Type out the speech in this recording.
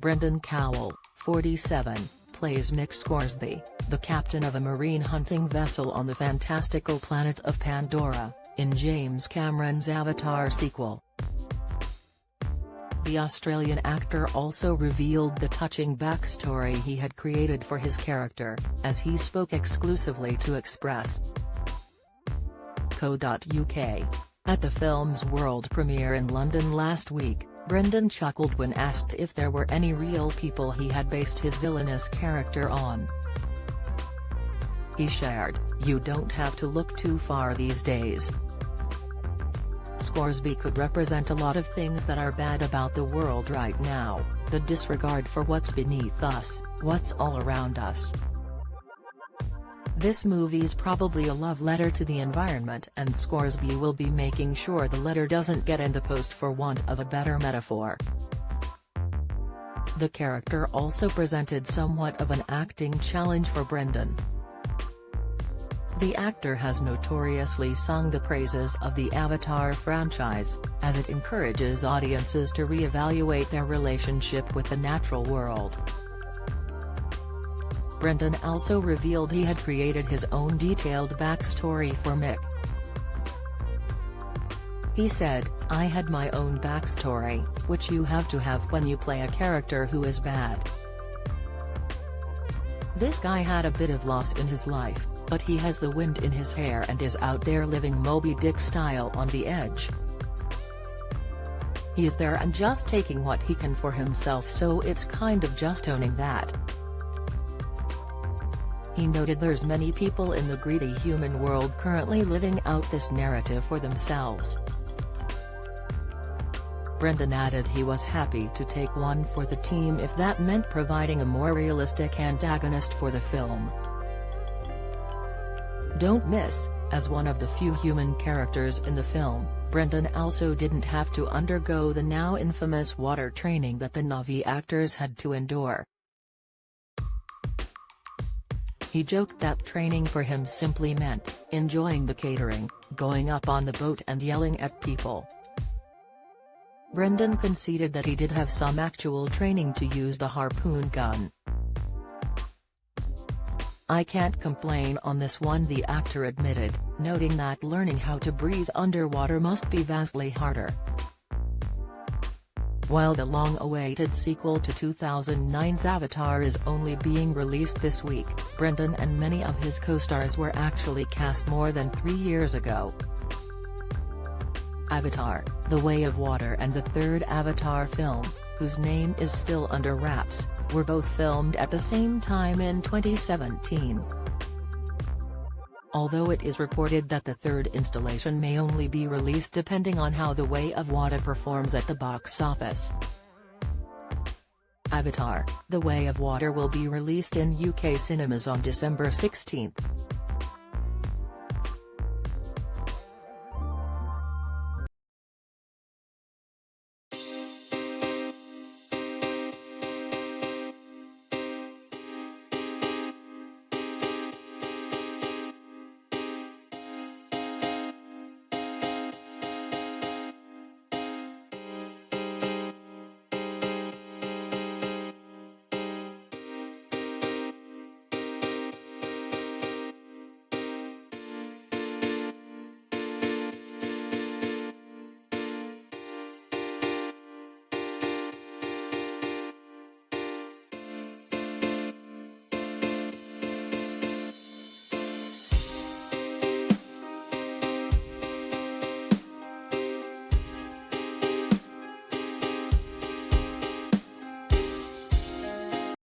Brendan Cowell, 47, plays Mick Scoresby, the captain of a marine hunting vessel on the fantastical planet of Pandora, in James Cameron's Avatar sequel. The Australian actor also revealed the touching backstory he had created for his character, as he spoke exclusively to Express.co.uk. At the film's world premiere in London last week, Brendan chuckled when asked if there were any real people he had based his villainous character on. He shared, "You don't have to look too far these days. Scoresby could represent a lot of things that are bad about the world right now, the disregard for what's beneath us, what's all around us. This movie's probably a love letter to the environment, and Scoresby will be making sure the letter doesn't get in the post, for want of a better metaphor." The character also presented somewhat of an acting challenge for Brendan. The actor has notoriously sung the praises of the Avatar franchise, as it encourages audiences to re-evaluate their relationship with the natural world. Brendan also revealed he had created his own detailed backstory for Mick. He said, "I had my own backstory, which you have to have when you play a character who is bad. This guy had a bit of loss in his life, but he has the wind in his hair and is out there living Moby Dick style on the edge. He's there and just taking what he can for himself, so it's kind of just owning that." He noted there's many people in the greedy human world currently living out this narrative for themselves. Brendan added he was happy to take one for the team if that meant providing a more realistic antagonist for the film. Don't miss, as one of the few human characters in the film, Brendan also didn't have to undergo the now infamous water training that the Na'vi actors had to endure. He joked that training for him simply meant enjoying the catering, going up on the boat and yelling at people. Brendan conceded that he did have some actual training to use the harpoon gun. "I can't complain on this one," the actor admitted, noting that learning how to breathe underwater must be vastly harder. While the long-awaited sequel to 2009's Avatar is only being released this week, Brendan and many of his co-stars were actually cast more than 3 years ago. Avatar: The Way of Water and the third Avatar film, whose name is still under wraps, were both filmed at the same time in 2017. Although it is reported that the third installation may only be released depending on how The Way of Water performs at the box office. Avatar: The Way of Water will be released in UK cinemas on December 16.